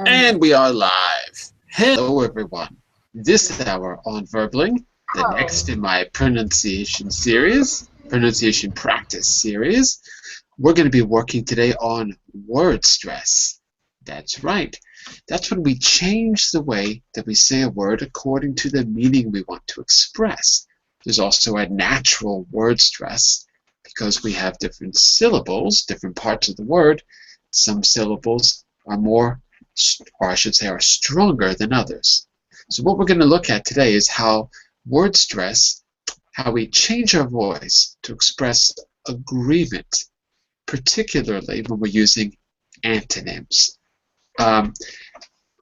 And we are live. Hello, everyone. This hour on Verbling, the next in my pronunciation series, pronunciation practice series, we're going to be working today on word stress. That's right. That's when we change the way that we say a word according to the meaning we want to express. There's also a natural word stress because we have different syllables, different parts of the word. Some syllables are more, or I should say, are stronger than others. So what we're going to look at today is how word stress, how we change our voice to express agreement, particularly when we're using antonyms. I'll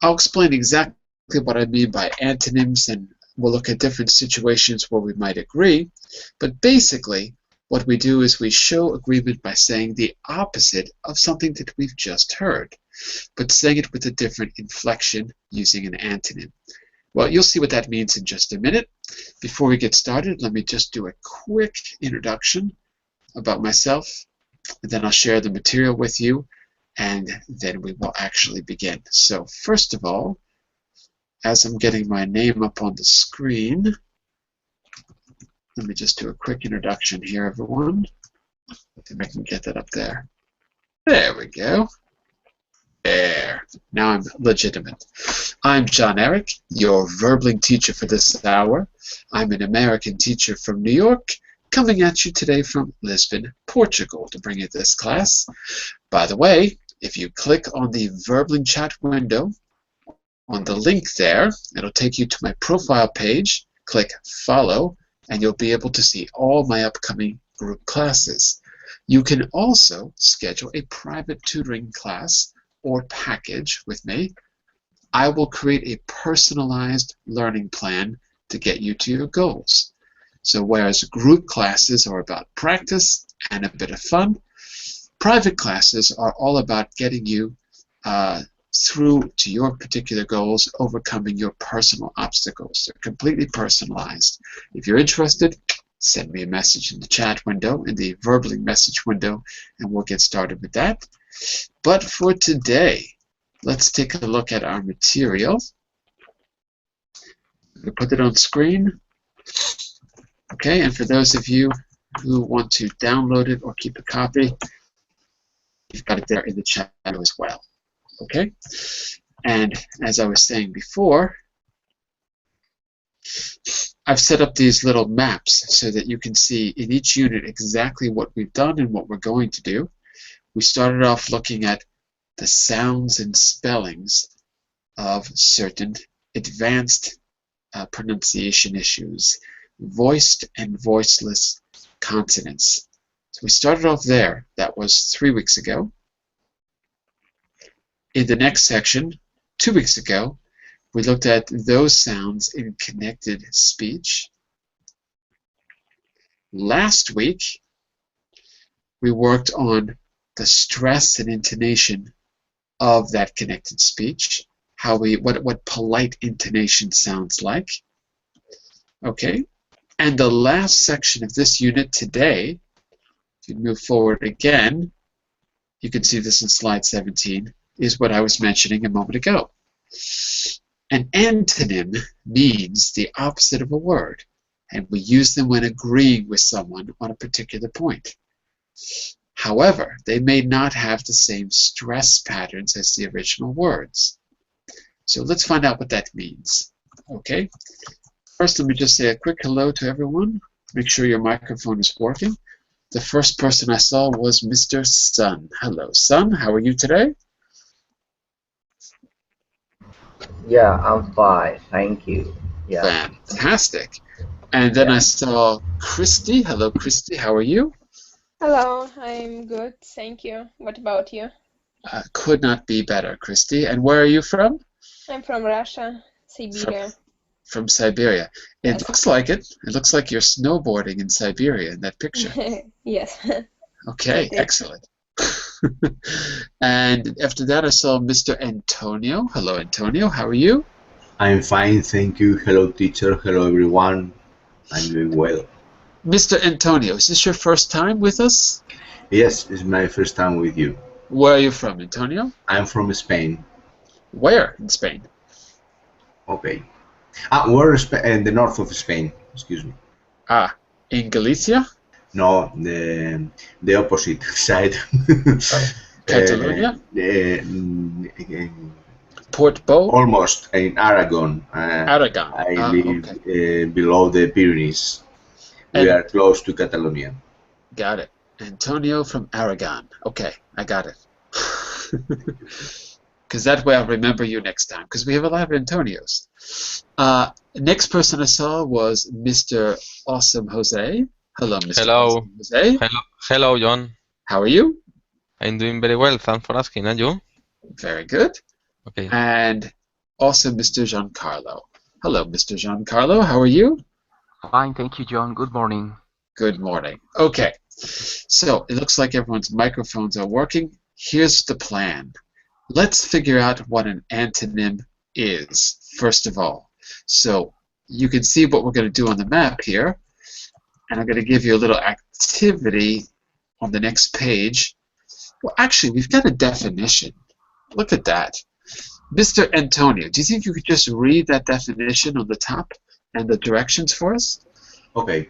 explain exactly what I mean by antonyms, and we'll look at different situations where we might agree. But basically, what we do is we show agreement by saying the opposite of something that we've just heard, but saying it with a different inflection using an antonym. Well, you'll see what that means in just a minute. Before we get started, let me just do a quick introduction about myself, and then I'll share the material with you, and then we will actually begin. So first of all, as I'm getting my name up on the screen, let me just do a quick introduction here, everyone. If I can get that up there. There we go. There. Now I'm legitimate. I'm John Eric, your Verbling teacher for this hour. I'm an American teacher from New York, coming at you today from Lisbon, Portugal, to bring you this class. By the way, if you click on the Verbling chat window, on the link there, it'll take you to my profile page. Click follow, and you'll be able to see all my upcoming group classes. You can also schedule a private tutoring class or package with me. I will create a personalized learning plan to get you to your goals. So whereas group classes are about practice and a bit of fun, private classes are all about getting you through to your particular goals, overcoming your personal obstacles. They're completely personalized. If you're interested, send me a message in the chat window, in the Verbling message window, and we'll get started with that. But for today, let's take a look at our material. We'll put it on screen. Okay, and for those of you who want to download it or keep a copy, you've got it there in the chat as well. Okay, and as I was saying before, I've set up these little maps so that you can see in each unit exactly what we've done and what we're going to do. We started off looking at the sounds and spellings of certain advanced pronunciation issues, voiced and voiceless consonants. So we started off there. That was 3 weeks ago. In the next section, 2 weeks ago, we looked at those sounds in connected speech. Last week, we worked on the stress and intonation of that connected speech, what polite intonation sounds like. Okay, and the last section of this unit today, if you move forward again, you can see this in slide 17, is what I was mentioning a moment ago. An antonym means the opposite of a word, and we use them when agreeing with someone on a particular point. However, they may not have the same stress patterns as the original words. So let's find out what that means. Okay. First, let me just say a quick hello to everyone. Make sure your microphone is working. The first person I saw was Mr. Sun. Hello, Sun. How are you today? Yeah, I'm fine. Thank you. Yeah. Fantastic. And then I saw Christy. Hello, Christy. How are you? Hello, I'm good, thank you. What about you? Could not be better, Christy. And where are you from? I'm from Russia, Siberia. From Siberia. Yes. It looks like it. It looks like you're snowboarding in Siberia in that picture. Yes. Okay, excellent. And after that, I saw Mr. Antonio. Hello, Antonio. How are you? I'm fine, thank you. Hello, teacher. Hello, everyone. I'm doing well. Mr. Antonio, is this your first time with us? Yes, it's my first time with you. Where are you from, Antonio? I'm from Spain. Where in Spain? Okay. We're in the north of Spain. Excuse me. Ah, in Galicia? No, the opposite side. Catalonia? Port Portbou? Almost in Aragon. Aragon. I Ah, live okay. below the Pyrenees. We And are close to Catalonia. got it. Antonio from Aragon. Okay, I got it. Because that way I'll remember you next time. Because we have a lot of Antonios. Next person I saw was Mr. Awesome Jose. Hello, Mr. Hello. Awesome Jose. Hello, John. How are you? I'm doing very well. Thanks for asking. And you? Very good. Okay. And also Mr. Giancarlo. Hello, Mr. Giancarlo. How are you? Fine, thank you, John. Good morning. Good morning. Okay. So it looks like everyone's microphones are working. Here's the plan. Let's figure out what an antonym is, first of all. So you can see what we're going to do on the map here. And I'm going to give you a little activity on the next page. Well, actually, we've got a definition. Look at that. Mr. Antonio, do you think you could just read that definition on the top and the directions for us? Okay.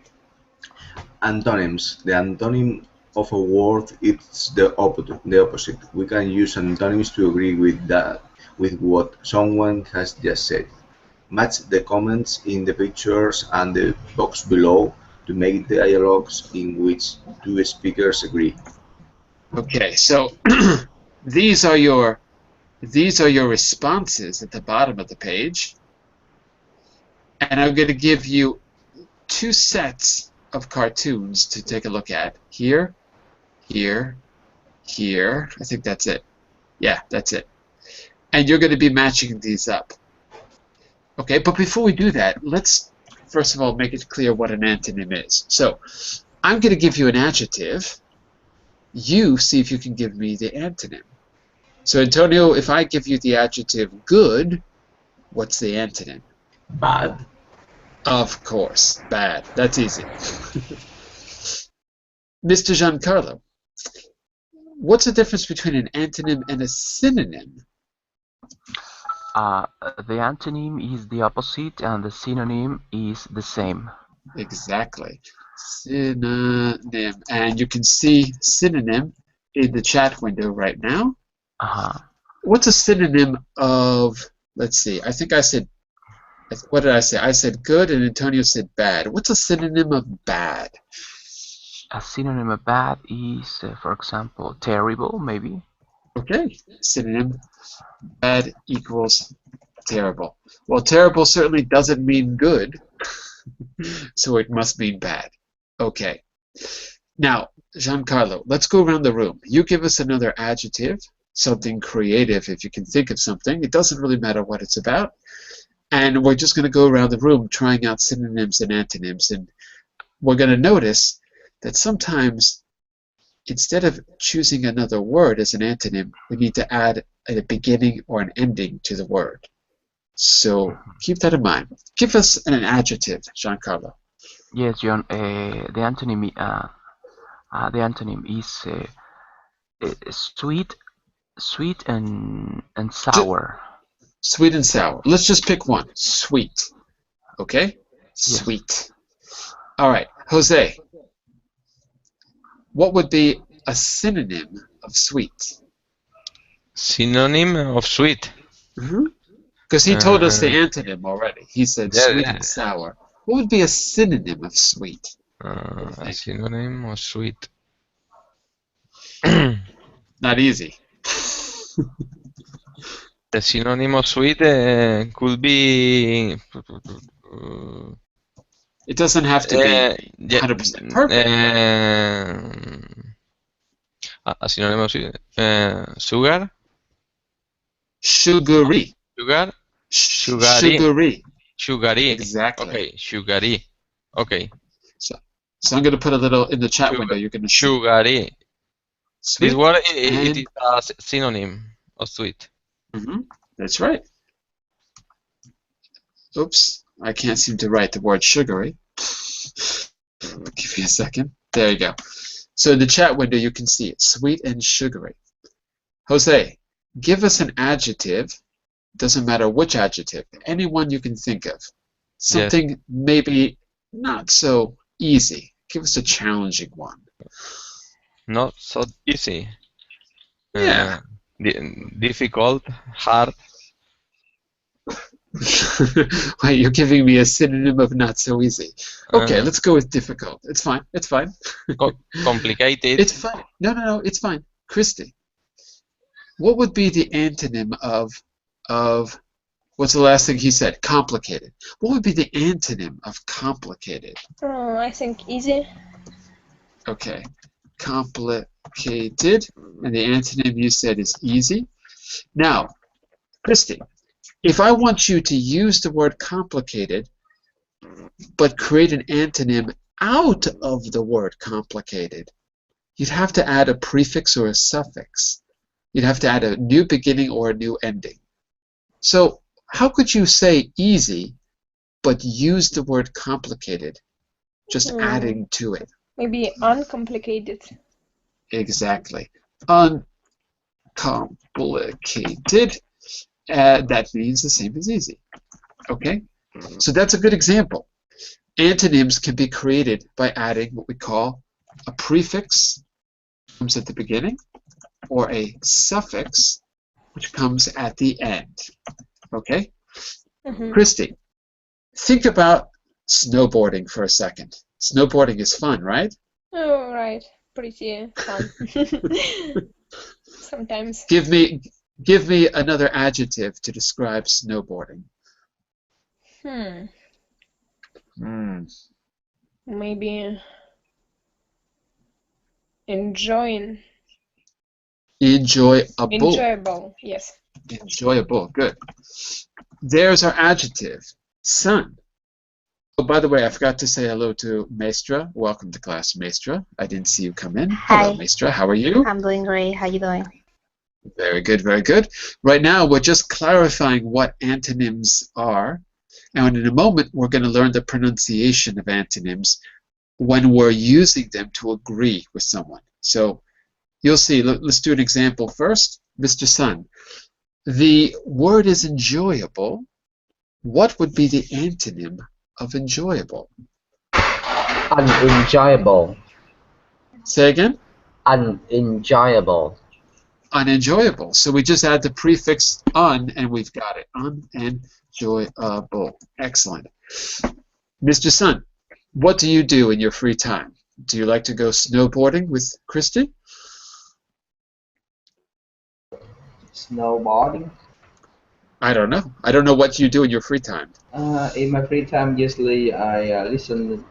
Antonyms. The antonym of a word is the opposite. We can use antonyms to agree with what someone has just said. Match the comments in the pictures and the box below to make dialogues in which two speakers agree. Okay, so these are your responses at the bottom of the page, and I'm going to give you two sets of cartoons to take a look at. Here, here, here. I think that's it. Yeah, that's it. And you're going to be matching these up. Okay, but before we do that, let's first of all make it clear what an antonym is. So I'm going to give you an adjective. You see if you can give me the antonym. So Antonio, if I give you the adjective good, what's the antonym? Bad. Of course, bad. That's easy. Mr. Giancarlo, what's the difference between an antonym and a synonym? The antonym is the opposite and the synonym is the same. Exactly. Synonym. And you can see synonym in the chat window right now. What's a synonym of, let's see, I think I said, what did I say? I said good and Antonio said bad. What's a synonym of bad? A synonym of bad is, for example, terrible, maybe. Okay, synonym bad equals terrible. Well, terrible certainly doesn't mean good, so it must mean bad. Okay. Now, Giancarlo, let's go around the room. You give us another adjective, something creative if you can think of something. It doesn't really matter what it's about. And we're just going to go around the room trying out synonyms and antonyms. And we're going to notice that sometimes instead of choosing another word as an antonym, we need to add a beginning or an ending to the word. So keep that in mind. Give us an adjective, Giancarlo. Yes, John. The antonym is sweet and sour. Sweet and sour. Let's just pick one. Sweet. Okay? Yes. Sweet. All right. Jose, what would be a synonym of sweet? Synonym of sweet. Because he told us the antonym already. He said Yeah, sweet yeah. and sour. What would be a synonym of sweet? A synonym of sweet. Not easy. The synonym of sweet could be. It doesn't have to be 100% perfect. A synonym of sweet. Sugar. Sugary. Sugar. Sugary. Sugary. Exactly. Okay, sugary. Okay. So I'm going to put a little in the chat window. You're going to see. Sugary. Sweet This word and- it is a synonym of sweet. That's right. Oops, I can't seem to write the word sugary. Give me a second. There you go. So in the chat window, you can see it. Sweet and sugary. Jose, give us an adjective Doesn't matter which adjective, any one you can think of. Something maybe not so easy. Give us a challenging one. Not so easy. Yeah. Difficult, hard. Wait, you're giving me a synonym of not so easy. Okay, Uh, let's go with difficult. It's fine. It's fine. Complicated. It's fine. No, it's fine. Christy, what would be the antonym of what's the last thing he said? Complicated. What would be the antonym of complicated? Oh, I think easy. Okay. Complicated. And the antonym you said is easy. Now, Christy, if I want you to use the word complicated, but create an antonym out of the word complicated, you'd have to add a prefix or a suffix. You'd have to add a new beginning or a new ending. So how could you say easy, but use the word complicated, just adding to it? Maybe uncomplicated. Exactly. Uncomplicated. That means the same as easy. Okay? So that's a good example. Antonyms can be created by adding what we call a prefix, which comes at the beginning, or a suffix, which comes at the end. Okay? Christy, think about snowboarding for a second. Snowboarding is fun, right? Oh, right. Pretty fun. Sometimes. Give me another adjective to describe snowboarding. Maybe enjoying. Enjoyable. Enjoyable, yes. Enjoyable, good. There's our adjective, sun. Oh, by the way, I forgot to say hello to Maestra. Welcome to class, Maestra. I didn't see you come in. Hi. Hello, Maestra. How are you? I'm doing great. How you doing? Very good, very good. Right now, we're just clarifying what antonyms are. And in a moment, we're going to learn the pronunciation of antonyms when we're using them to agree with someone. So you'll see. Let's do an example first. Mr. Sun, the word is enjoyable. What would be the antonym of enjoyable? Unenjoyable. Say again? Unenjoyable. Unenjoyable. So we just add the prefix un and we've got it. Unenjoyable. Excellent. Mr. Sun, what do you do in your free time? Do you like to go snowboarding with Christy? Snowboarding. I don't know. I don't know what you do in your free time. In my free time, usually I listening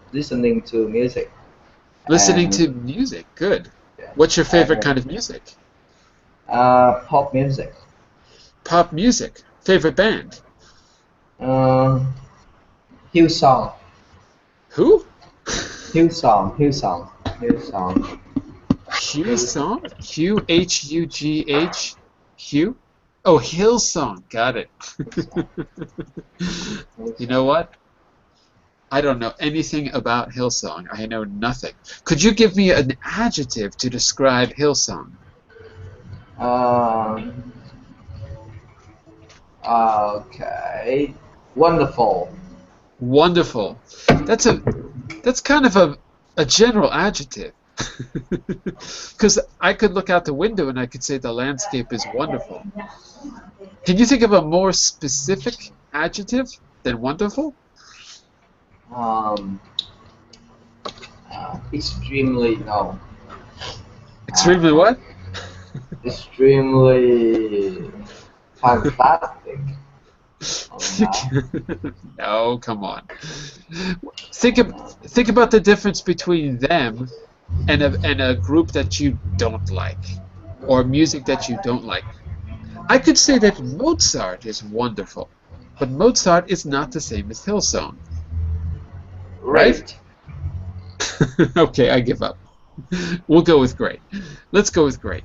to music. Listening to music. Good. What's your favorite kind of music? Pop music. Pop music. Favorite band? Hillsong. Who? Hillsong. Hillsong? Q-H-U-G-H? Hugh? Oh, Hillsong. Got it. You know what? I don't know anything about Hillsong. I know nothing. Could you give me an adjective to describe Hillsong? Okay. Wonderful. Wonderful. That's kind of a general adjective. Because I could look out the window and I could say the landscape is wonderful. Can you think of a more specific adjective than wonderful? Extremely no. Extremely what? Extremely fantastic. No, come on. Think about the difference between them and a group that you don't like, or music that you don't like. I could say that Mozart is wonderful, but Mozart is not the same as Hillsong. Right? Okay, I give up. We'll go with great. Let's go with great.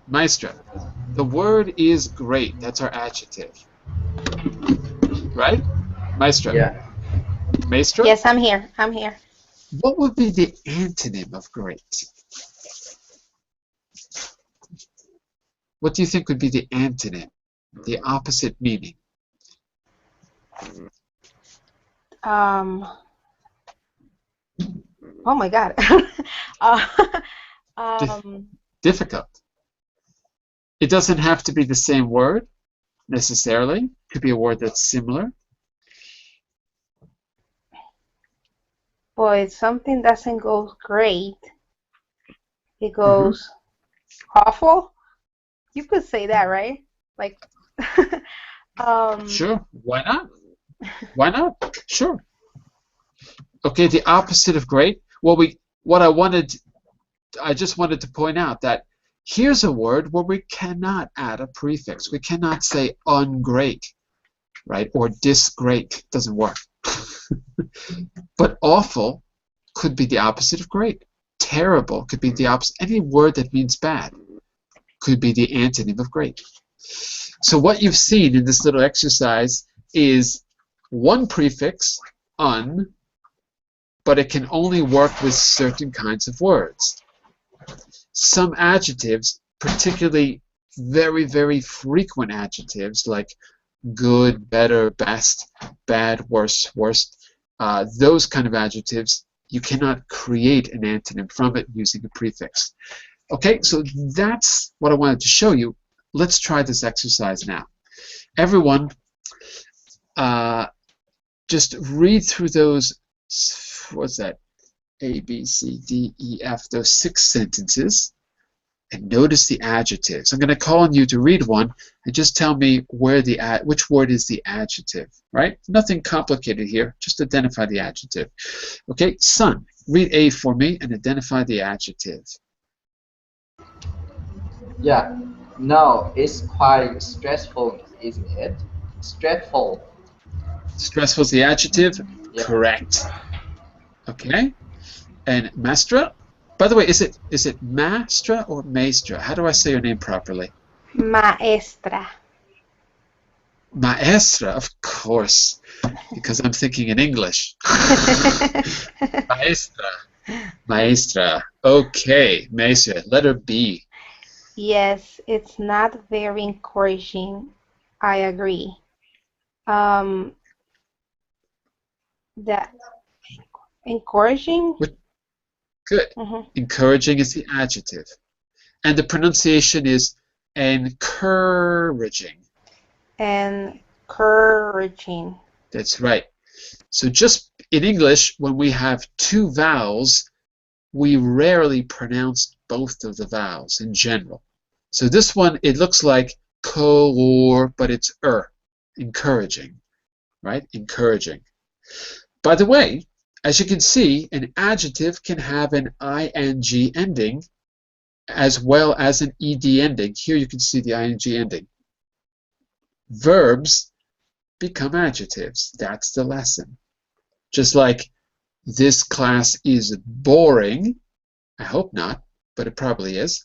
Maestra, the word is great. That's our adjective. Right? Maestra? Yeah. Maestra? Yes, I'm here. I'm here. What would be the antonym of great? What do you think would be the antonym The opposite meaning. Oh my God. Difficult. It doesn't have to be the same word necessarily. It could be a word that's similar. Well, if something doesn't go great, it goes awful. You could say that, right? Like, Sure. Why not? Why not? Sure. Okay, the opposite of great. Well, I just wanted to point out that here's a word where we cannot add a prefix. We cannot say ungreat, right? Or disgreat. Doesn't work. But awful could be the opposite of great. Terrible could be the opposite. Any word that means bad could be the antonym of great. So what you've seen in this little exercise is one prefix, un, but it can only work with certain kinds of words. Some adjectives, particularly very, very frequent adjectives like good, better, best, bad, worse, worst, those kind of adjectives, you cannot create an antonym from it using a prefix. Okay, so that's what I wanted to show you. Let's try this exercise now. Everyone, just read through those, what's that, A, B, C, D, E, F, those 6 sentences, and notice the adjectives. I'm going to call on you to read one and just tell me which word is the adjective, right? Nothing complicated here, just identify the adjective. Okay, Sun, read A for me and identify the adjective. Yeah. No, it's quite stressful, isn't it? Stressful. Stressful is the adjective? Yeah. Correct. Okay. And Maestra? By the way, is it Maestra or Maestra? How do I say your name properly? Maestra. Maestra, of course, because I'm thinking in English. Maestra. Maestra. Okay, Maestra. Letter B. Yes, it's not very encouraging. I agree. The encouraging? Good. Encouraging is the adjective. And the pronunciation is encouraging. Encouraging. That's right. So just in English, when we have 2 vowels, we rarely pronounce both of the vowels in general. So this one, it looks like ko, but it's encouraging, right? Encouraging. By the way, as you can see, an adjective can have an ing ending as well as an ed ending. Here you can see the ing ending. Verbs become adjectives. That's the lesson. Just like this class is boring. I hope not, but it probably is.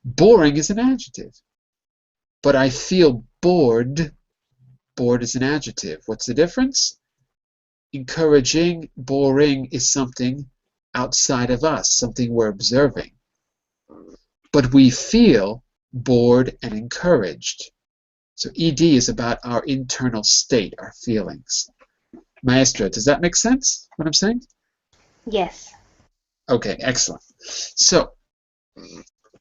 Boring is an adjective. But I feel bored. Bored is an adjective. What's the difference? Encouraging, boring is something outside of us, something we're observing. But we feel bored and encouraged. So ed is about our internal state, our feelings. Maestra, does that make sense, what I'm saying? Yes. Okay, excellent. So,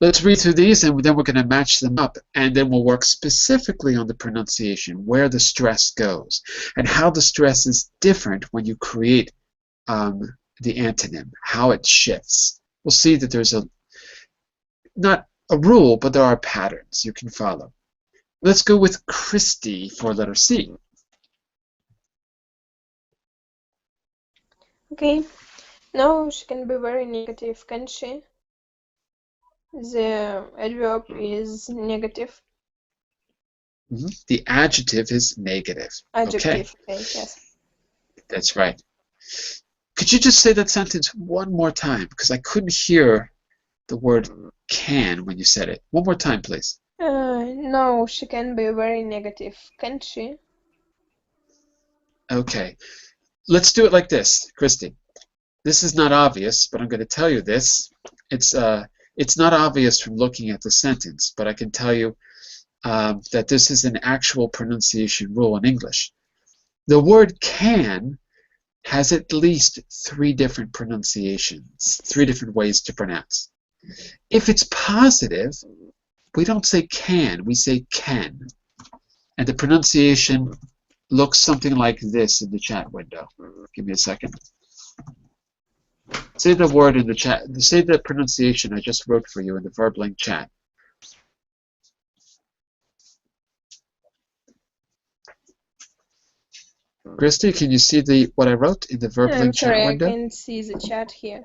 let's read through these and then we're going to match them up and then we'll work specifically on the pronunciation, where the stress goes, and how the stress is different when you create the antonym, how it shifts. We'll see that there's not a rule, but there are patterns you can follow. Let's go with Christy for letter C. Okay. No, she can be very negative, can she? The adverb is negative. The adjective is negative. Adjective, okay, yes. That's right. Could you just say that sentence one more time? Because I couldn't hear the word can when you said it. One more time, please. No, she can be very negative, can she? Okay. Let's do it like this, Christy. This is not obvious, but I'm going to tell you this. It's not obvious from looking at the sentence, but I can tell you that this is an actual pronunciation rule in English. The word can has at least 3 different pronunciations, 3 different ways to pronounce. If it's positive, we don't say can, we say ken. And the pronunciation looks something like this in the chat window. Give me a second. Say the word in the chat, say the pronunciation I just wrote for you in the VerbLink chat. Christy, can you see what I wrote in the VerbLink chat window? I can see the chat here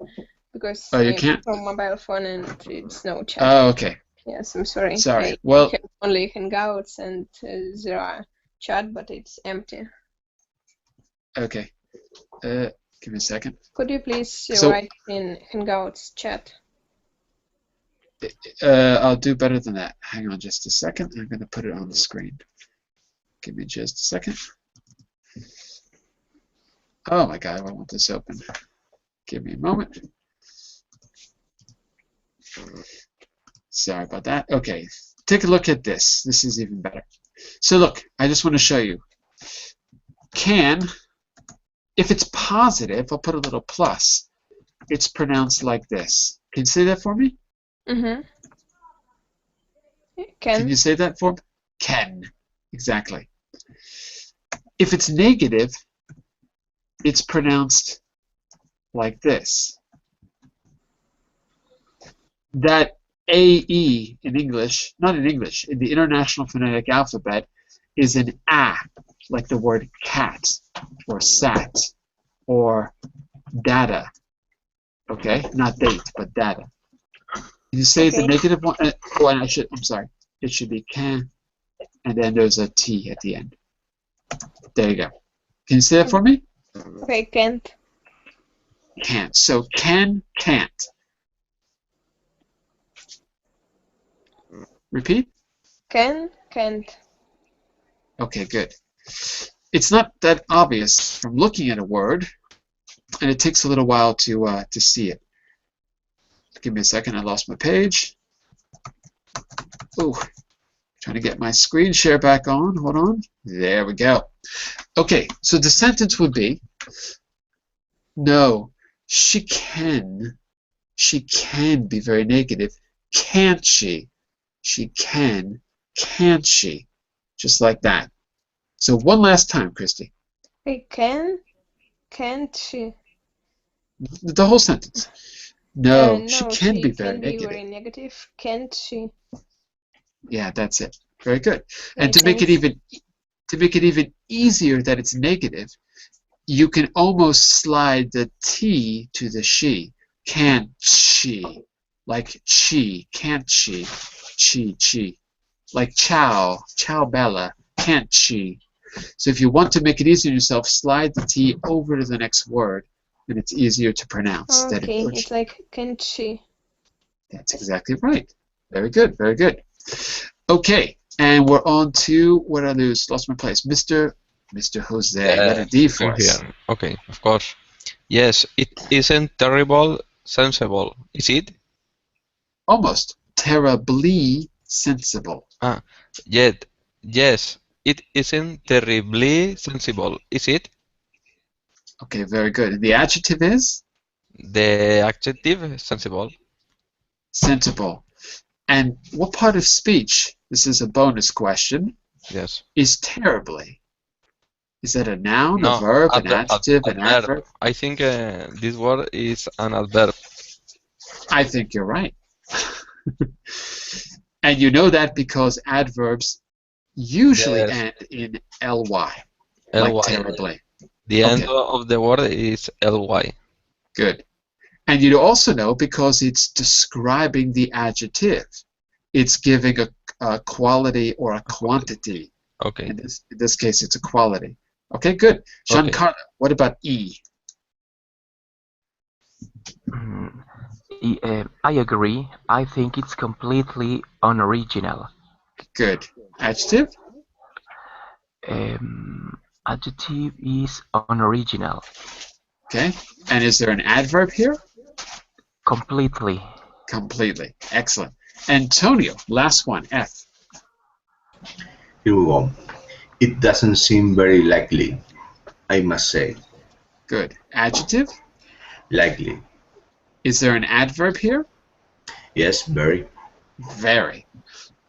because you can't? from mobile phone and it's no chat. Oh, okay. Yes, I'm sorry. Sorry. I have only Hangouts and there are chat, but it's empty. Okay. Give me a second. Could you please write in Hangouts chat? I'll do better than that. Hang on just a second. I'm going to put it on the screen. Give me just a second. Oh my God, I want this open. Give me a moment. Sorry about that. Okay, take a look at this. This is even better. So look, I just want to show you. Can, if it's positive, I'll put a little plus. It's pronounced like this. Can you say that for me? Mm-hmm. Can you say that for me? Can. Exactly. If it's negative, it's pronounced like this. That AE in English, not in English, in the International Phonetic Alphabet, is an A, like the word cat, or sat, or data. Okay? Not date, but data. Can you say the negative one? I'm sorry. It should be can, and then there's a T at the end. There you go. Can you say that for me? Okay, can't. Can't. So can, can't. Repeat? Can, can't. Okay, good. It's not that obvious from looking at a word, and it takes a little while to see it. Give me a second. I lost my page. Ooh, trying to get my screen share back on. Hold on. There we go. Okay, so the sentence would be, no, she can be very negative. Can't she? She can, can't she? Just like that. So one last time, Christy. Hey, can, can't she? The whole sentence. No, she can be very negative. Very negative. Can't she? Yeah, that's it. Very good. And to make it even easier that it's negative, you can almost slide the T to the she. Can't she? Like chi, can't she? Chi. Like ciao, ciao bella, can't she? So if you want to make it easier on yourself, slide the T over to the next word, and it's easier to pronounce. Okay, it's like can't she? That's exactly right. Very good, very good. Okay, and we're on to, where did I lose? Lost my place. Mr. Jose, letter D for us. Here. Okay, of course. Yes, it isn't terrible sensible, is it? Almost. Terribly sensible. Yes, it isn't terribly sensible, is it? Okay, very good. And the adjective is? The adjective, sensible. Sensible. And what part of speech, this is a bonus question, yes, is terribly? Is that a noun, a verb, an adjective, an adverb? I think this word is an adverb. I think you're right. And you know that because adverbs usually end in ly. Like terribly. The end of the word is ly. Good. And you also know because it's describing the adjective. It's giving a quality or a quantity. Okay. In this case, it's a quality. Okay, good. Giancarlo, what about E? I agree. I think it's completely unoriginal. Good. Adjective? Adjective is unoriginal. Okay. And is there an adverb here? Completely. Completely. Excellent. Antonio, last one, F. Here we go. It doesn't seem very likely, I must say. Good. Adjective? Likely. Is there an adverb here? Yes, very. Very.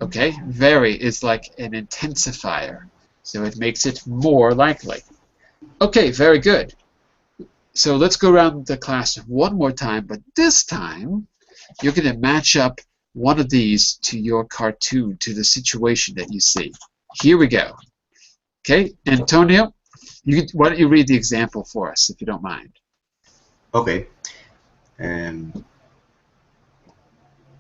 Okay. Very is like an intensifier, so it makes it more likely. Okay, very good. So let's go around the class one more time, but this time you're going to match up one of these to your cartoon, to the situation that you see. Here we go. Okay, Antonio, why don't you read the example for us, if you don't mind? Okay.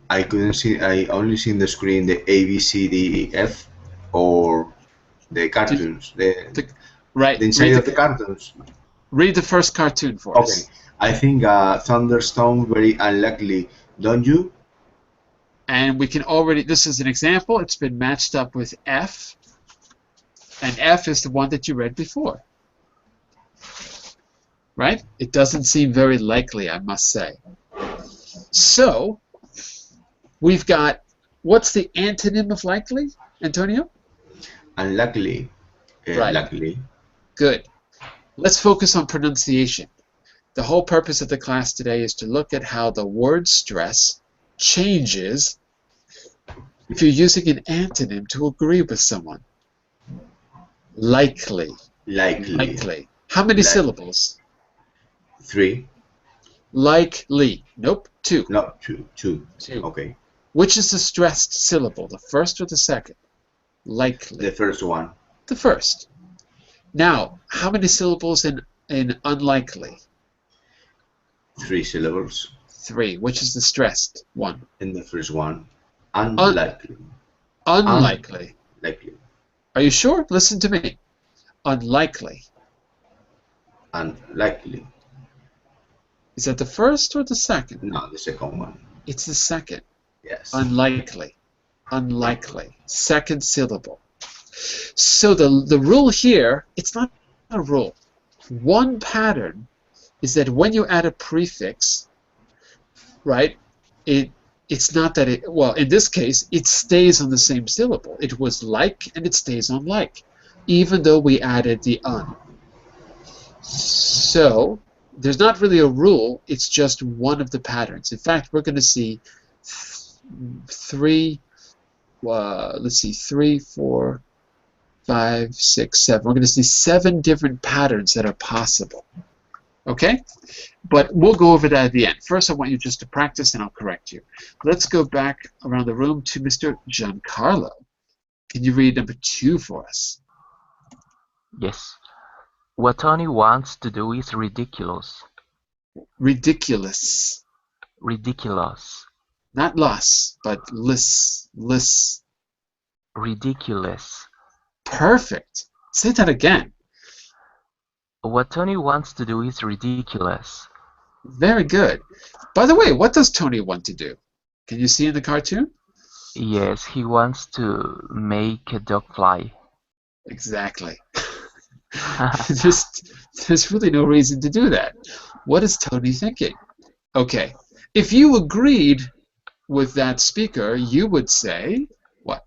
I couldn't see. I only seen the screen the A, B, C, D, E, F, or the cartoons. Right. The inside of the cartoons. Read the first cartoon for us. Okay. I think thunderstorm very unlikely, don't you? And we can already. This is an example. It's been matched up with F, and F is the one that you read before. Right? It doesn't seem very likely, I must say. So, we've got, what's the antonym of likely, Antonio? Unlikely. Right. Likely. Good. Let's focus on pronunciation. The whole purpose of the class today is to look at how the word stress changes if you're using an antonym to agree with someone. Likely. Likely. Likely. How many syllables? 3. Likely. Nope. 2. No, 2. 2. 2. Okay. Which is the stressed syllable, the first or the second? Likely. The first one. The first. Now, how many syllables in unlikely? 3 syllables. 3. Which is the stressed one? In the first one. Unlikely. Unlikely. Likely. Are you sure? Listen to me. Unlikely. Unlikely. Is that the first or the second? No, the second one. It's the second. Yes. Unlikely. Unlikely. Second syllable. So the rule here, it's not a rule. One pattern is that when you add a prefix, right, it's not that it, well, in this case, it stays on the same syllable. It was like, and it stays on like, even though we added the un. So, there's not really a rule, it's just one of the patterns. In fact, we're going to see 3, 4, 5, 6, 7. We're going to see 7 different patterns that are possible. Okay? But we'll go over that at the end. First, I want you just to practice, and I'll correct you. Let's go back around the room to Mr. Giancarlo. Can you read number 2 for us? Yes. What Tony wants to do is ridiculous. Ridiculous. Ridiculous. Not less, but lis. Ridiculous. Perfect. Say that again. What Tony wants to do is ridiculous. Very good. By the way, what does Tony want to do? Can you see in the cartoon? Yes, he wants to make a dog fly. Exactly. There's really no reason to do that. What is Tony thinking? Okay. If you agreed with that speaker, you would say, what?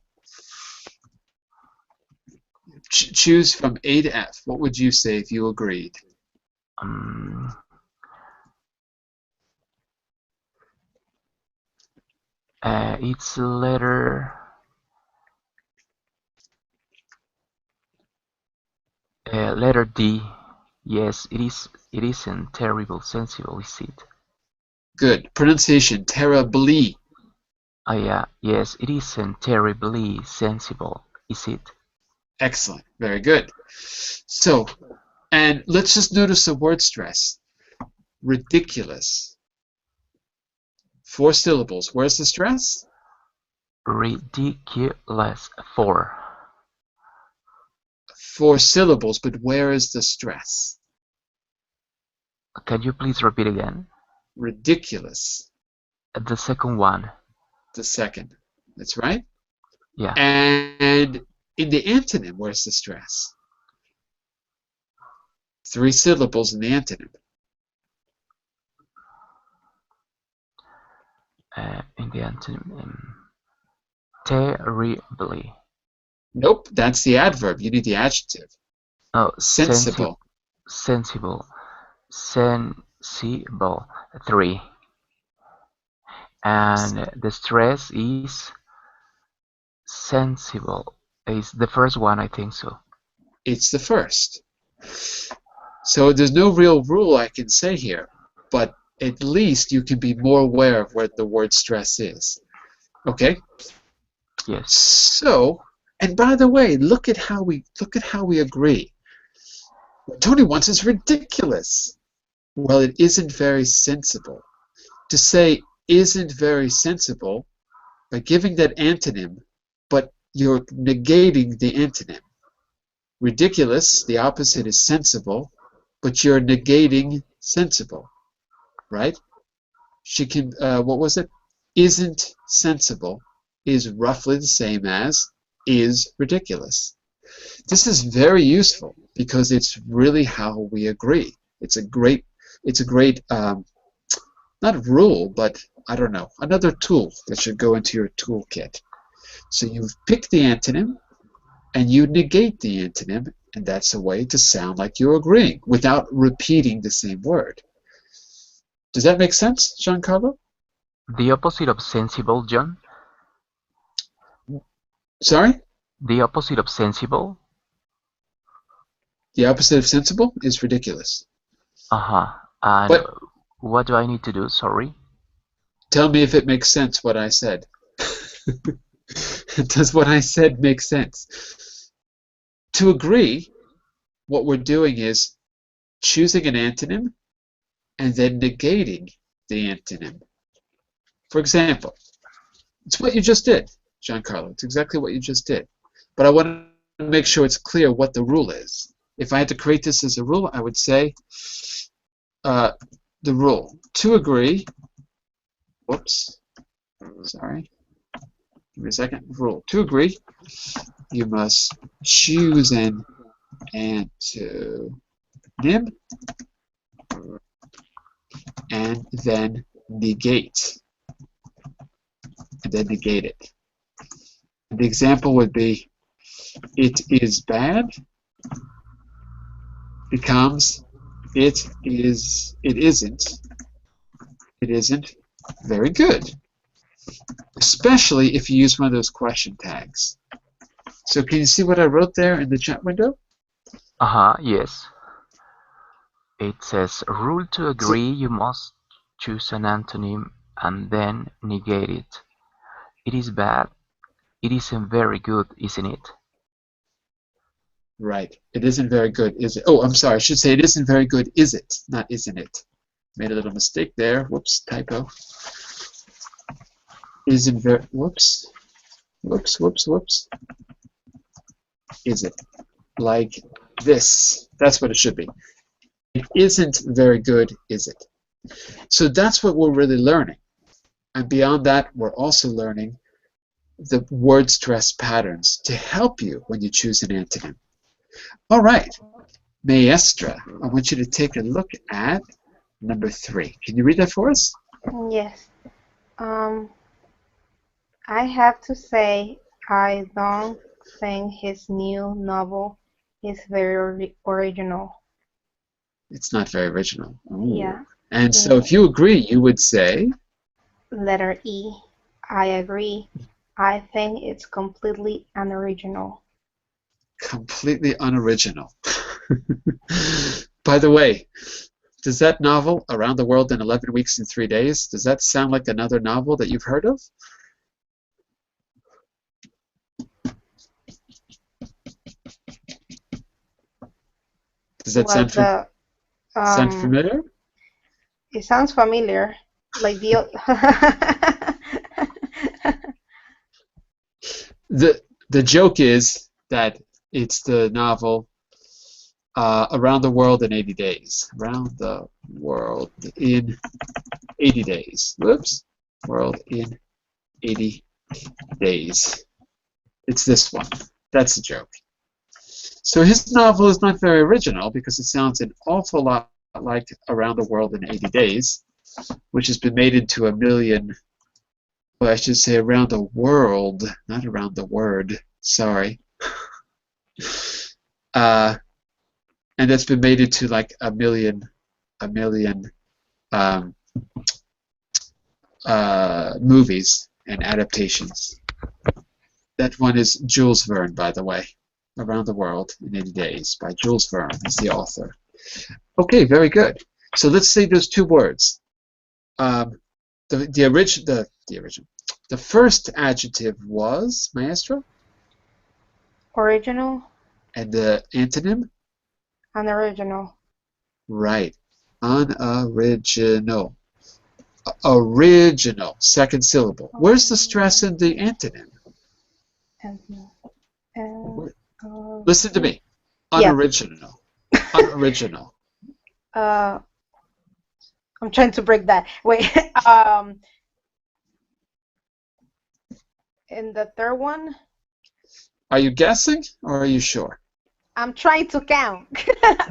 Choose from A to F. What would you say if you agreed? It's letter D. Yes, it isn't terrible sensible, is it? Good. Pronunciation, terribly. Yeah, yes, it isn't terribly sensible, is it? Excellent. Very good. So, and let's just notice the word stress. Ridiculous. 4 syllables. Where's the stress? Ridiculous. 4. 4 syllables, but where is the stress? Can you please repeat again? Ridiculous. The second one. The second. That's right. Yeah. And in the antonym, where's the stress? 3 syllables in the antonym. In the antonym, terribly. Nope, that's the adverb. You need the adjective. Oh, Sensible. sensible. Sensible. 3. And the stress is sensible. Is the first one, I think so. It's the first. So there's no real rule I can say here, but at least you can be more aware of what the word stress is. Okay? Yes. So, and by the way, look at how we agree. What Tony wants is ridiculous. Well, it isn't very sensible. To say isn't very sensible by giving that antonym, but you're negating the antonym. Ridiculous, the opposite is sensible, but you're negating sensible, right? She can, what was it? Isn't sensible is roughly the same as is ridiculous. This is very useful because it's really how we agree. It's a great, not rule, but I don't know, another tool that should go into your toolkit. So you've picked the antonym, and you negate the antonym, and that's a way to sound like you're agreeing without repeating the same word. Does that make sense, Giancarlo? The opposite of sensible, John? Sorry? The opposite of sensible? The opposite of sensible is ridiculous. Uh-huh. And But what do I need to do? Sorry. tell me if it makes sense what I said. Does what I said make sense? To agree, what we're doing is choosing an antonym and then negating the antonym. For example, it's what you just did, Giancarlo. It's exactly what you just did. But I want to make sure it's clear what the rule is. If I had to create this as a rule, I would say the rule. To agree, whoops, sorry. Give me a second. Rule. To agree, you must choose an antonym and then negate. And then negate it. The example would be, it is bad becomes it isn't very good. Especially if you use one of those question tags. So can you see what I wrote there in the chat window? Uh-huh, yes. It says, rule to agree, you must choose an antonym and then negate it. It is bad. It isn't very good, isn't it? Right. It isn't very good, is it? Oh, I'm sorry. I should say it isn't very good, is it? Not isn't it. Made a little mistake there. Whoops, typo. Isn't very, whoops. Whoops. Is it? Like this. That's what it should be. It isn't very good, is it? So that's what we're really learning. And beyond that, we're also learning the word stress patterns to help you when you choose an antonym. All right, Maestra, I want you to take a look at number 3. Can you read that for us? Yes. I have to say, I don't think his new novel is very original. It's not very original. Ooh. Yeah. And so if you agree, you would say? Letter E. I agree. I think it's completely unoriginal. Completely unoriginal. By the way, does that novel, Around the World in 11 Weeks and 3 Days, does that sound like another novel that you've heard of? Does that sound familiar? It sounds familiar. Like the the joke is that it's the novel Around the World in 80 Days. Around the World in 80 Days. Whoops. World in 80 Days. It's this one. That's the joke. So his novel is not very original because it sounds an awful lot like Around the World in 80 Days, which has been made into a million, well, I should say Around the World, not Around the Word. Sorry. And that's been made into like a million movies and adaptations. That one is Jules Verne, by the way. Around the World in 80 Days by Jules Verne. He's the author. Okay, very good. So let's say those two words. The first adjective was, Maestro? Original. And the antonym? Unoriginal. Right. Unoriginal. Original. Second syllable. Where's the stress in the antonym? Listen to me. Unoriginal. Yeah. Unoriginal. I'm trying to break that. Wait. In the third one? Are you guessing or are you sure? I'm trying to count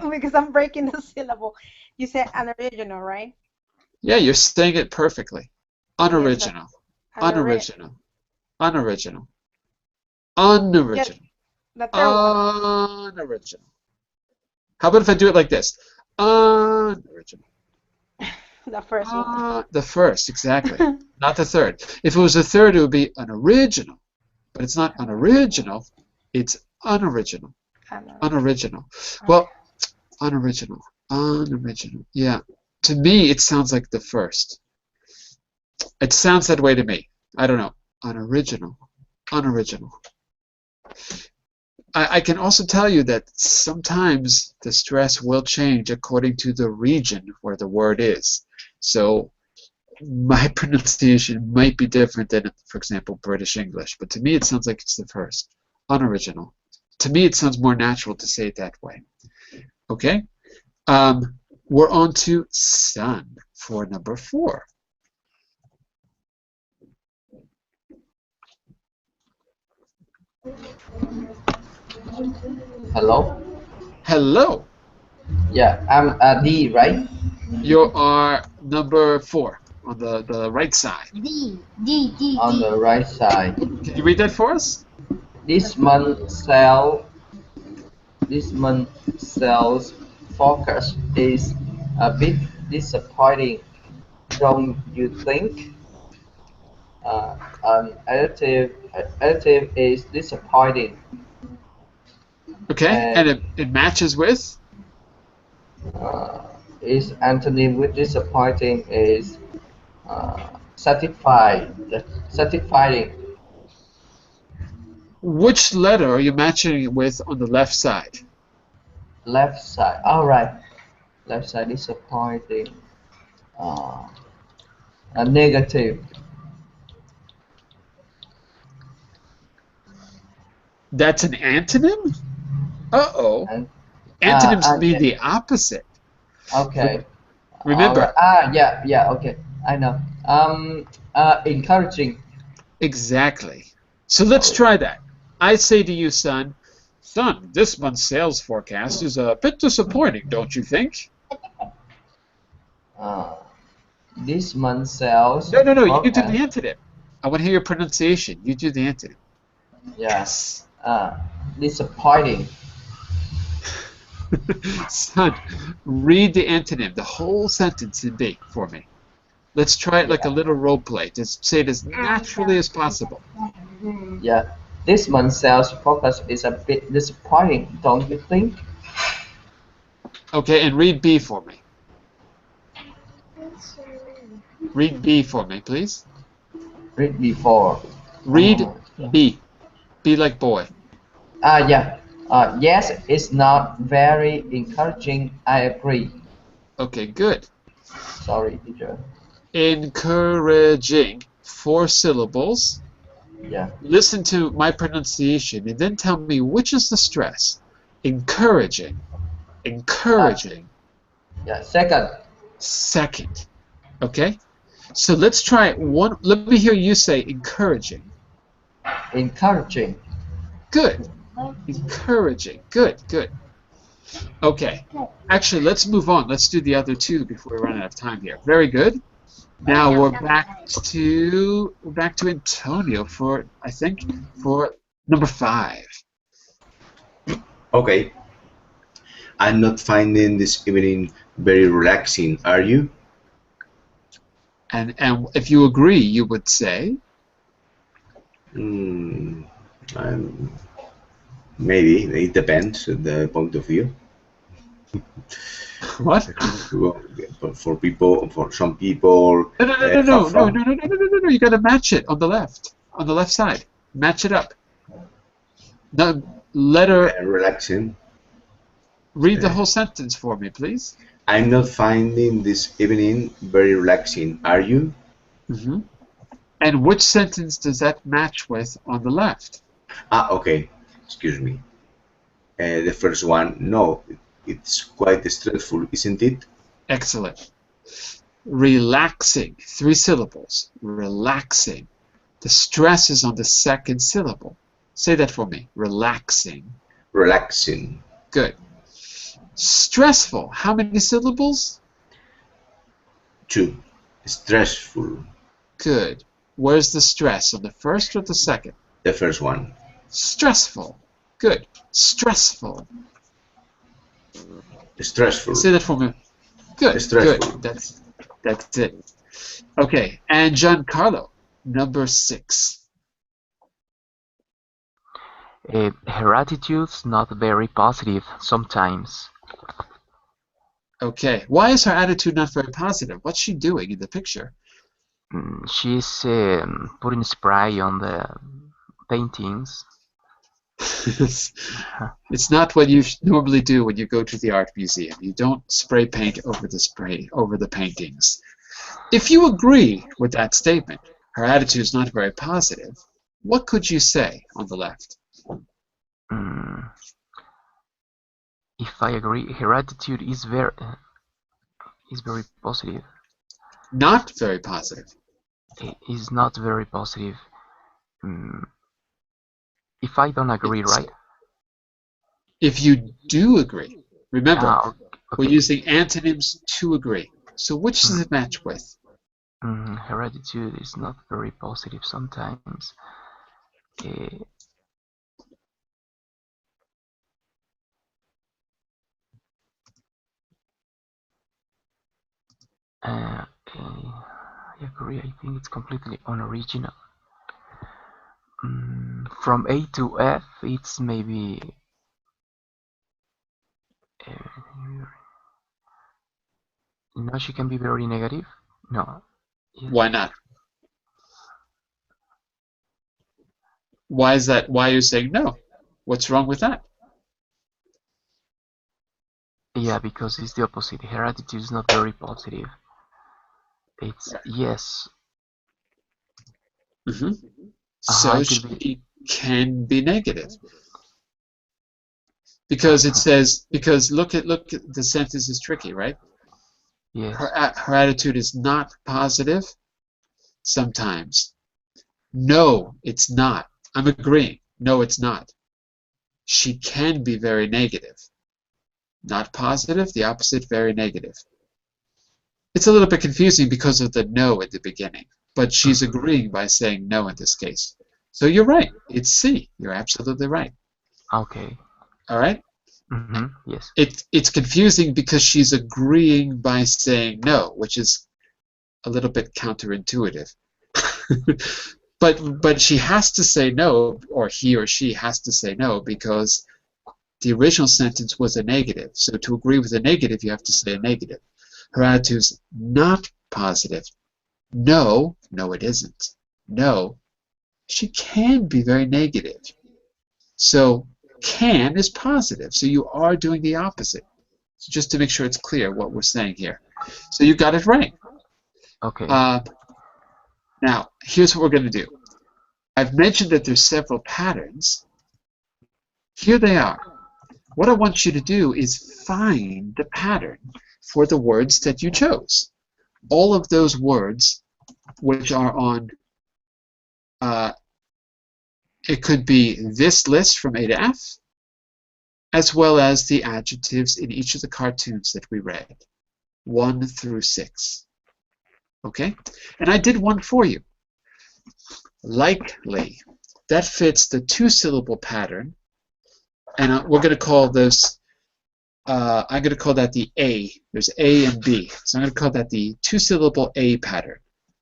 because I'm breaking the syllable. You said unoriginal, right? Yeah, you're saying it perfectly. Unoriginal. Unoriginal. Unoriginal. Unoriginal. The third one. Unoriginal. How about if I do it like this? Unoriginal. The first one. The first, exactly. Not the third. If it was the third, it would be unoriginal. But it's not unoriginal. It's unoriginal. Unoriginal. Well, unoriginal. Unoriginal. Yeah. To me, it sounds like the first. It sounds that way to me. I don't know. Unoriginal. Unoriginal. I can also tell you that sometimes the stress will change according to the region where the word is. So my pronunciation might be different than, for example, British English. But to me, it sounds like it's the first. Unoriginal. To me, it sounds more natural to say it that way. Okay? We're on to sun for number 4. Hello? Hello. Yeah, I'm D, right? You are number 4 on the right side. D. On the right side. Can you read that for us? This month's sales forecast is a bit disappointing, don't you think? An adjective is disappointing. Okay, and it matches with? Is antonym with disappointing is satisfying. Which letter are you matching it with on the left side? Left side. All right. Left side disappointing. A negative. That's an antonym? Uh-oh. Antonyms mean the opposite. Okay. Remember. Yeah, okay. I know. Encouraging. Exactly. So let's try that. I say to you, son, this month's sales forecast is a bit disappointing, don't you think? This month's sales. No, you do the antonym. I want to hear your pronunciation. You do the antonym. Yes. Disappointing. Son, read the antonym, the whole sentence in B for me. Let's try it like a little role play. Just say it as naturally as possible. Yeah. This month's sales forecast is a bit disappointing, don't you think? Okay, and read B for me. Read B for me, please. Read before. Read B. B like boy. Yeah. Yes, it's not very encouraging. I agree. Okay, good. Sorry, teacher. Encouraging. 4 syllables. Yeah. Listen to my pronunciation and then tell me which is the stress. Encouraging. Encouraging. Yeah, second. Second. Okay? So let's try one. Let me hear you say encouraging. Encouraging. Good. Encouraging. Good. Okay. Actually, let's move on. Let's do the other 2 before we run out of time here. Very good. Now we're back to Antonio for number 5. Okay. I'm not finding this evening very relaxing, are you? And if you agree, you would say, Hmm. I'm, maybe it depends on the point of view. what? Well, for some people, No, no, no, no, have no, no, fun. no, no, no, no, no, no. You got to match it on the left side. Match it up. No, letter. Relaxing. Read the whole sentence for me, please. I'm not finding this evening very relaxing, are you? Mm-hmm. And which sentence does that match with on the left? Okay. Excuse me. The first one, no, it's quite stressful, isn't it? Excellent. Relaxing. 3 syllables. Relaxing. The stress is on the second syllable. Say that for me. Relaxing. Relaxing. Good. Stressful. How many syllables? 2. Stressful. Good. Where's the stress? On the first or the second? The first one. Stressful. Good. Stressful. Stressful. Say that for me. Good. Stressful. Good. That's it. Okay. And Giancarlo, number 6. Her attitude's not very positive sometimes. Okay. Why is her attitude not very positive? What's she doing in the picture? She's putting spray on the paintings. It's not what you normally do when you go to the art museum. You don't spray paint over the paintings. If you agree with that statement, her attitude is not very positive, what could you say on the left? If I agree, her attitude is very positive. Not very positive. It is not very positive. If I don't agree, right? If you do agree, remember, okay. We're using antonyms to agree. So which does it match with? Her attitude is not very positive sometimes. I agree. I think it's completely unoriginal. From A to F, it's maybe. She can be very negative. No. Why not? Why is that? Why are you saying no? What's wrong with that? Yeah, because it's the opposite. Her attitude is not very positive. It's yes. So she can be negative. Because it says, look at the sentence is tricky, right? Yes. Her attitude is not positive sometimes. No, it's not. I'm agreeing. No, it's not. She can be very negative. Not positive, the opposite, very negative. It's a little bit confusing because of the no at the beginning, but she's agreeing by saying no in this case. So you're right. It's C. You're absolutely right. Okay. All right? Yes. It's confusing because she's agreeing by saying no, which is a little bit counterintuitive. But she has to say no, or he or she has to say no, because the original sentence was a negative. So to agree with a negative, you have to say a negative. Her attitude's not positive. No, it isn't. No, she can be very negative. So can is positive. So you are doing the opposite. So just to make sure it's clear what we're saying here. So you got it right. Okay. Now, here's what we're going to do. I've mentioned that there's several patterns. Here they are. What I want you to do is find the pattern for the words that you chose. All of those words which are on, it could be this list from A to F, as well as the adjectives in each of the cartoons that we read, 1 through 6. Okay? And I did one for you. Likely. That fits the 2-syllable pattern and we're going to call those. I'm going to call that the A. There's A and B, so I'm going to call that the two-syllable A pattern.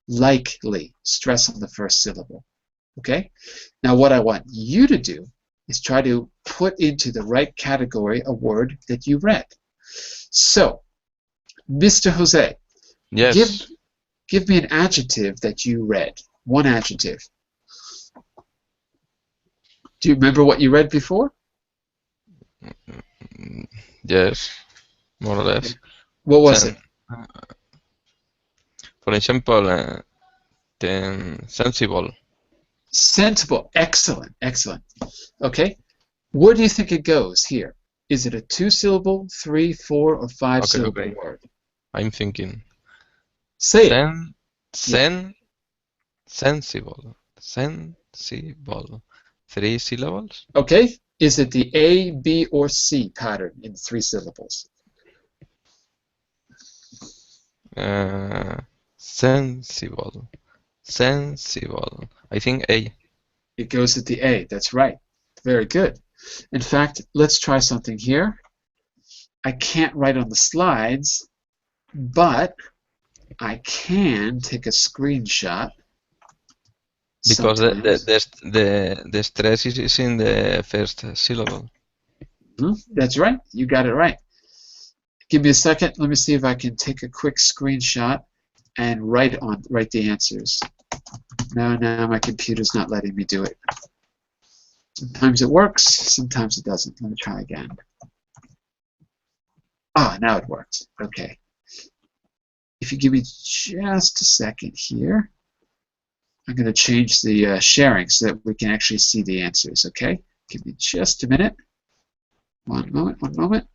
Likely, stress on the first syllable. Okay. Now, what I want you to do is try to put into the right category a word that you read. So, Mr. Jose, Yes. give me an adjective that you read. One adjective. Do you remember what you read before? Yes. More or less. What was it? For example, sensible. Sensible. Excellent. Excellent. Okay. Where do you think it goes here? Is it a two-syllable, three, four, or five-syllable word? I'm thinking. Say it. Sensible. Sensible. 3 syllables? Okay. Is it the A, B, or C pattern in 3 syllables? Sensible. Sensible. I think A. It goes at the A. That's right. Very good. In fact, let's try something here. I can't write on the slides, but I can take a screenshot. Because the stress is in the first syllable. That's right. You got it right. Give me a second. Let me see if I can take a quick screenshot and write the answers. No, my computer's not letting me do it. Sometimes it works, sometimes it doesn't. Let me try again. Ah, now it works. Okay. If you give me just a second here, I'm going to change the sharing so that we can actually see the answers, okay? Give me just a minute. One moment.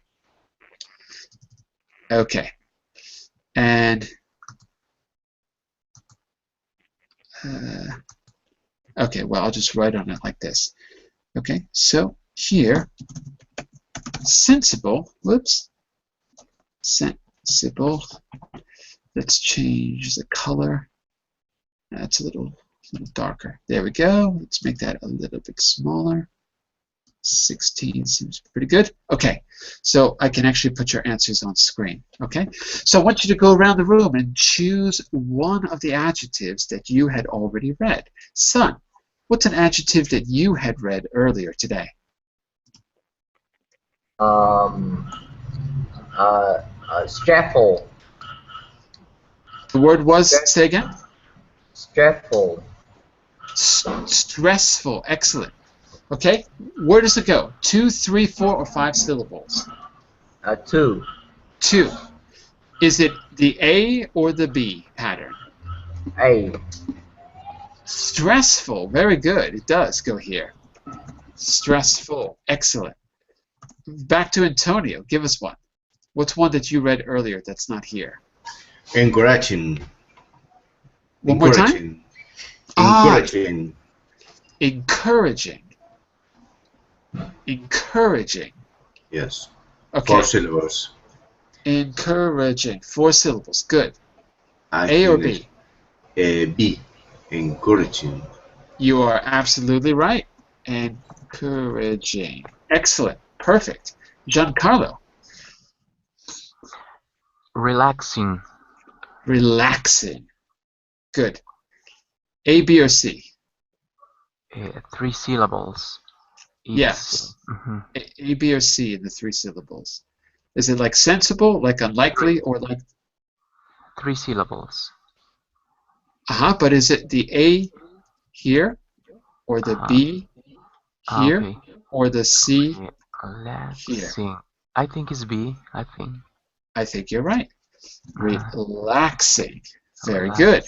Okay. And okay, well, I'll just write on it like this. Okay, so here, sensible, whoops, sensible, let's change the color. That's a little darker. There we go. Let's make that a little bit smaller. 16 seems pretty good. Okay, so I can actually put your answers on screen. Okay, so I want you to go around the room and choose one of the adjectives that you had already read. Son, what's an adjective that you had read earlier today? Stressful. The word was, say again? Stressful. Stressful. Excellent. Okay, where does it go? 2, 3, 4, or 5 syllables? 2. 2. Is it the A or the B pattern? A. Stressful. Very good. It does go here. Stressful. Excellent. Back to Antonio. Give us one. What's one that you read earlier that's not here? Encouraging. One more time? Encouraging. Encouraging. Encouraging. Yes. Okay. 4 syllables. Encouraging. 4 syllables. Good. A or B? B. Encouraging. You are absolutely right. Encouraging. Excellent. Perfect. Giancarlo. Relaxing. Relaxing. Good. A, B, or C? 3 syllables. Yes. A, B, or C in the 3 syllables. Is it like sensible, like unlikely, or like... 3 syllables. But is it the A here, or the B here, okay. or the C Relaxing. here? I think it's B, I think you're right. Relaxing. Very good.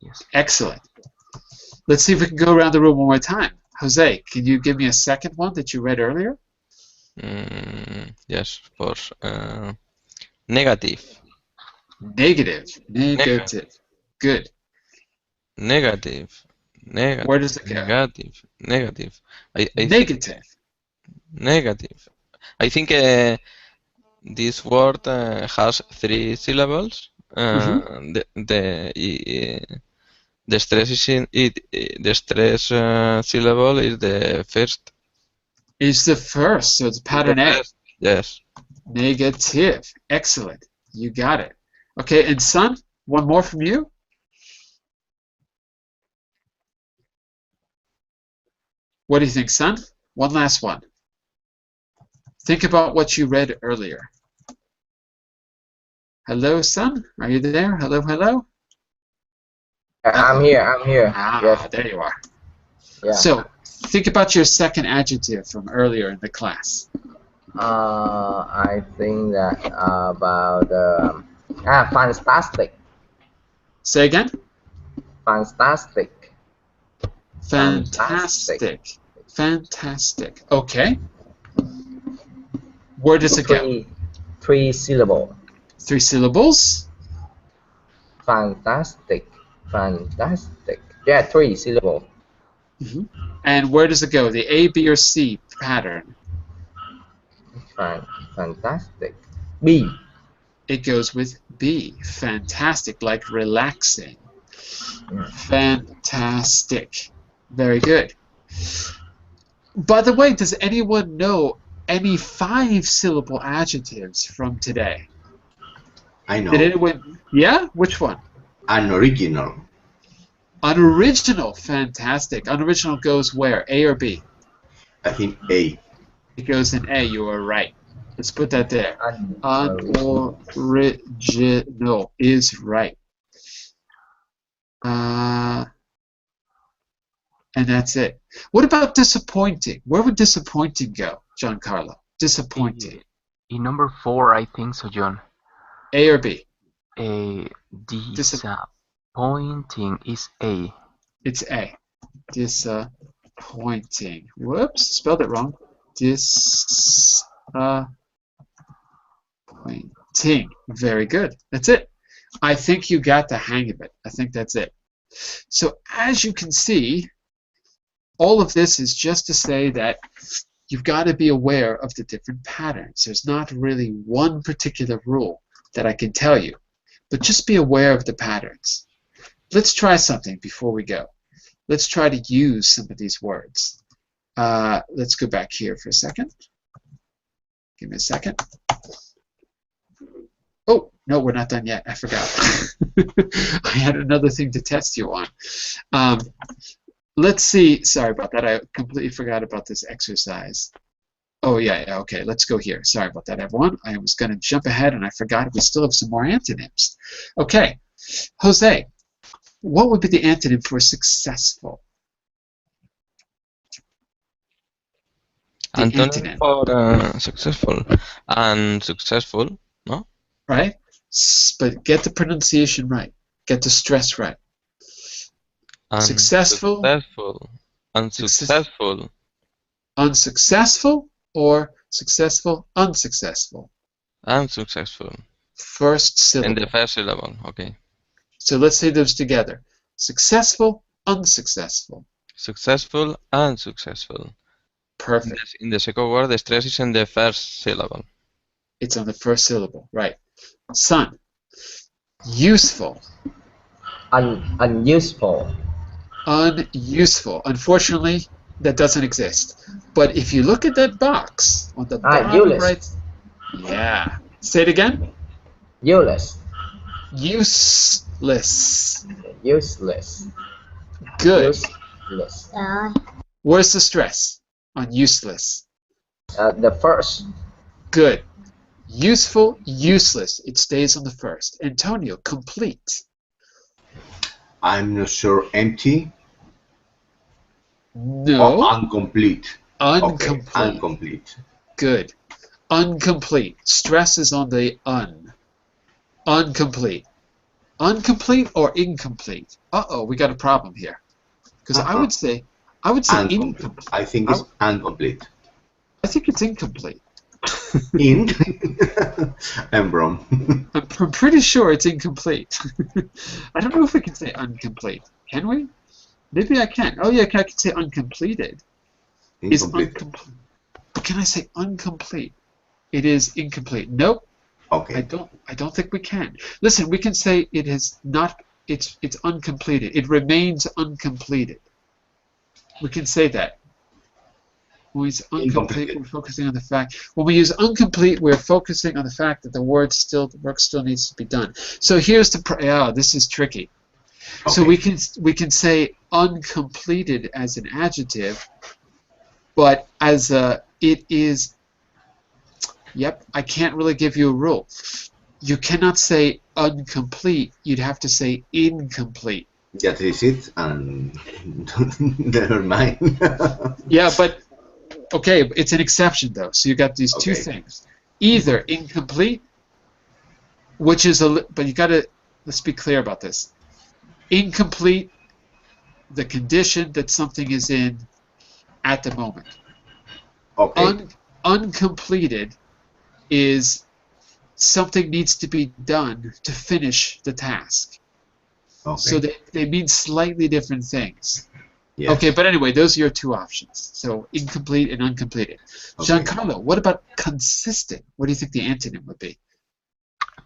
Yes. Excellent. Let's see if we can go around the room one more time. Jose, can you give me a second one that you read earlier? Yes, of course. Negative. Negative. Negative. Good. Negative. Negative. Where does it go? Negative. Negative. Negative. Negative. I think this word has 3 syllables. The stress is in it. The stress syllable is the first. is the first, so it's pattern A. Yes. Negative. Excellent. You got it. Okay, and Sun, one more from you. What do you think, Sun? One last one. Think about what you read earlier. Hello, Sun? Are you there? Hello, hello? I'm here. Ah, Yes. there you are. Yeah. So, think about your second adjective from earlier in the class. I think that about fantastic. Say again? Fantastic. Fantastic. Fantastic. Okay. Where does it go? Three syllable. 3 syllables. Fantastic. Fantastic. Yeah, 3 syllable. And where does it go? The A, B, or C pattern? Fantastic. B. It goes with B. Fantastic, like relaxing. Yeah. Fantastic. Very good. By the way, does anyone know any 5-syllable adjectives from today? I know. Did anyone? Yeah? Which one? Unoriginal. Unoriginal. Fantastic. Unoriginal goes where? A or B? I think A. It goes in A. You are right. Let's put that there. Unoriginal is right. And that's it. What about disappointing? Where would disappointing go, Giancarlo? Disappointing. In number 4, I think so, John. A or B? Disappointing is A. It's A. Disappointing. Whoops, spelled it wrong. Disappointing. Very good. That's it. I think you got the hang of it. I think that's it. So as you can see, all of this is just to say that you've got to be aware of the different patterns. There's not really one particular rule that I can tell you, but just be aware of the patterns. Let's try something before we go. Let's try to use some of these words. Let's go back here for a second. Give me a second. Oh, no, we're not done yet. I forgot. I had another thing to test you on. Let's see. Sorry about that. I completely forgot about this exercise. Oh, yeah, okay. Let's go here. Sorry about that, everyone. I was going to jump ahead, and I forgot we still have some more antonyms. Okay. Jose, what would be the antonym for successful? Antonym for successful. Unsuccessful, no? Right? But get the pronunciation right. Get the stress right. Successful. Unsuccessful. Unsuccessful or successful, unsuccessful? Unsuccessful. First syllable. In the first syllable, okay. So let's say those together. Successful, unsuccessful. Successful, unsuccessful. Perfect. In the second word, the stress is in the first syllable. It's on the first syllable, right. Son. Useful. Unuseful. Unuseful. Unfortunately, that doesn't exist. But if you look at that box on the bottom useless. right, yeah. Say it again. Useless. Useless. Useless. Good. Useless. Where's the stress on useless? The first. Good. Useful, useless. It stays on the first. Antonio, complete. I'm not sure. Empty. No. Or incomplete. Incomplete. Okay. Incomplete. Good. Incomplete. Stress is on the un. Incomplete. Incomplete or incomplete? Uh-oh, we got a problem here. Because I would say incomplete. I think it's incomplete. I think it's incomplete. In? I'm wrong. I'm pretty sure it's incomplete. I don't know if we can say incomplete. Can we? Maybe I can. Oh yeah, I can say uncompleted. Incomplete. But can I say incomplete? It is incomplete. Nope. Okay. I don't think we can. Listen, we can say it is not. It's uncompleted. It remains uncompleted. We can say that. When we use incomplete, we're focusing on the fact. When we use incomplete, we're focusing on the fact that the work still needs to be done. So here's the this is tricky. Okay. So we can say uncompleted as an adjective, but as it is. Yep, I can't really give you a rule. You cannot say incomplete. You'd have to say incomplete. That is it, and never mind. Yeah, but okay, it's an exception though. So you got these two things: either incomplete, which is but you got to let's be clear about this. Incomplete, the condition that something is in at the moment. Okay. Uncompleted is something needs to be done to finish the task. Okay. So they mean slightly different things. Yes. Okay, but anyway, those are your two options. So incomplete and uncompleted. Okay. Giancarlo, what about consistent? What do you think the antonym would be?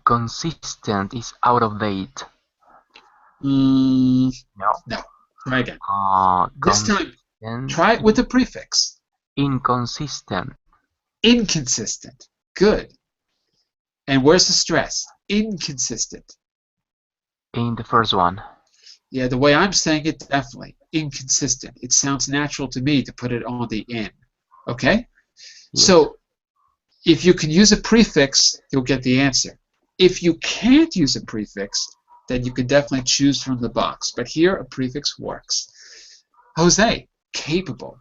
Consistent is out of date. No. No. Try again. This time, try it with a prefix. Inconsistent. Inconsistent. Good. And where's the stress? Inconsistent. In the first one. Yeah, the way I'm saying it, definitely. Inconsistent. It sounds natural to me to put it on the in. Okay? Yes. So, if you can use a prefix, you'll get the answer. If you can't use a prefix, then you can definitely choose from the box. But here, a prefix works. Jose, capable.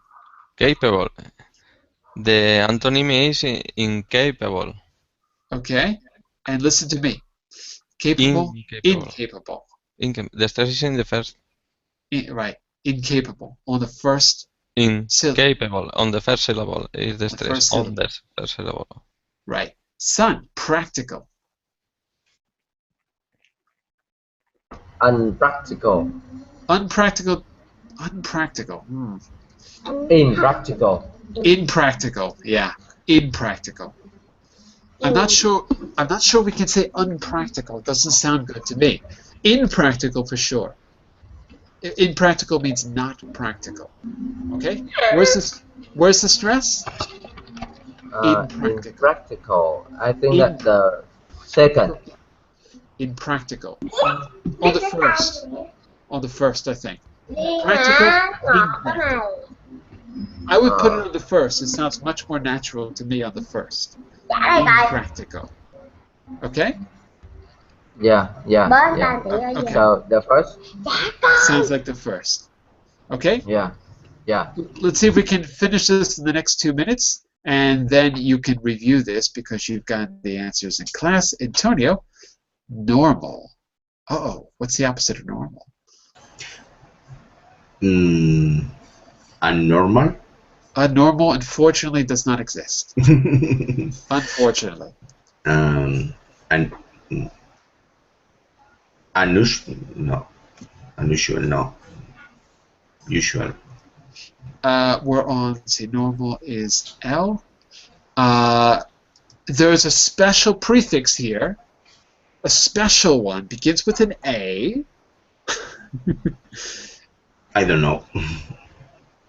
Capable. The antonym is incapable. Okay? And listen to me. Capable, incapable. The stress is in the first. Right. Incapable. On the first Incapable. On the first syllable is the stress. First On the first syllable. Right. Son, practical. Unpractical. Unpractical. Unpractical. Impractical. Impractical. Yeah. Impractical. I'm not sure we can say unpractical. It doesn't sound good to me. Impractical for sure. Impractical means not practical. Okay? Where's the stress? Impractical. I think that the second. Impractical. On the first. On the first, I think. Practical, impractical. I would put it on the first. It sounds much more natural to me on the first. Impractical. Okay? Yeah. Okay. So the first. Sounds like the first. Okay? Yeah. Let's see if we can finish this in the next 2 minutes, and then you can review this because you've got the answers in class. Antonio, normal. Uh-oh. What's the opposite of normal? Unnormal? Normal, unfortunately, does not exist. Unfortunately. Unusual, no. Usual. We're on, let's see, normal is L. There's a special prefix here. A special one. Begins with an A. I don't know.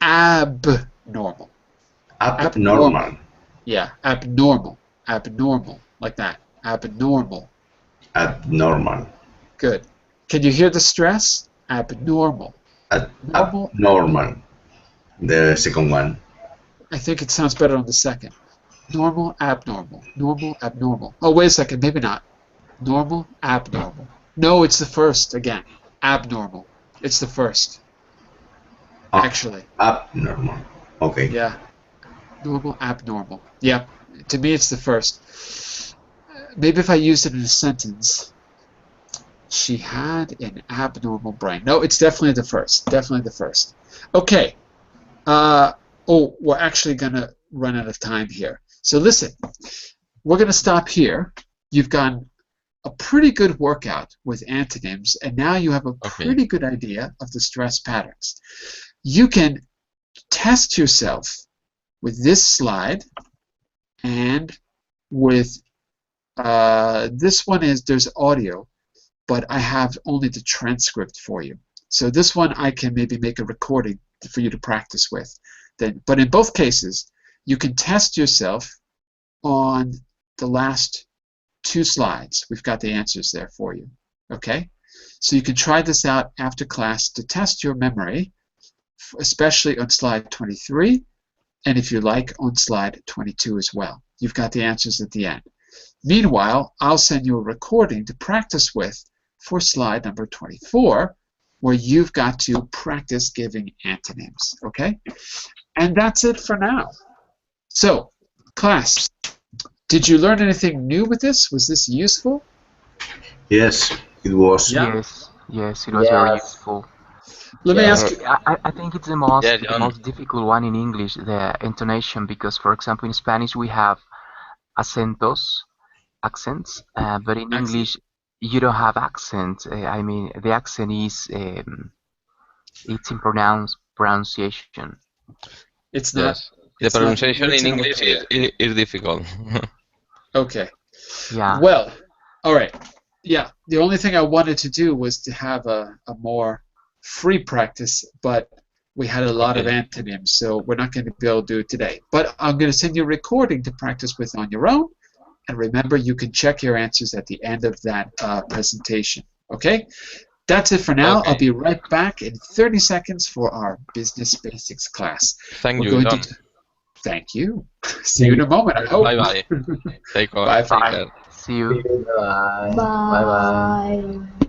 Abnormal. Abnormal. Yeah, abnormal. Abnormal. Like that. Abnormal. Abnormal. Good. Can you hear the stress? Abnormal. Abnormal. The second one. I think it sounds better on the second. Normal, abnormal. Normal, abnormal. Oh, wait a second. Maybe not. Normal, abnormal. No, it's the first again. Abnormal. It's the first. Actually. Abnormal. Okay. Yeah. Normal, abnormal. Yeah. To me, it's the first. Maybe if I used it in a sentence. She had an abnormal brain. No, it's definitely the first. Definitely the first. Okay. We're actually going to run out of time here. So listen. We're going to stop here. You've gotten a pretty good workout with antonyms, and now you have a pretty good idea of the stress patterns. You can test yourself with this slide, and with this one there's audio, but I have only the transcript for you. So this one I can maybe make a recording for you to practice with. But in both cases, you can test yourself on the last 2 slides. We've got the answers there for you. Okay? So you can try this out after class to test your memory, especially on slide 23, and if you like, on slide 22 as well. You've got the answers at the end. Meanwhile, I'll send you a recording to practice with for slide number 24, where you've got to practice giving antonyms. Okay? And that's it for now. So, class, did you learn anything new with this? Was this useful? Yes, it was. Yeah. Yes, it was very useful. Let me ask you. I think it's the most difficult one in English, the intonation, because, for example, in Spanish we have acentos, accents, but in English you don't have accent. I mean, the accent is it's in pronunciation. It's not. The pronunciation in English is difficult. Okay. Yeah. Well, all right. Yeah. The only thing I wanted to do was to have a more free practice, but we had a lot of antonyms, so we're not going to be able to do it today. But I'm going to send you a recording to practice with on your own. And remember, you can check your answers at the end of that presentation. Okay? That's it for now. Okay. I'll be right back in 30 seconds for our Business Basics class. Thank you, John. Thank you. See you in a moment, I hope. Bye-bye. Take care. Bye. Bye. See you. Bye. Bye. Bye.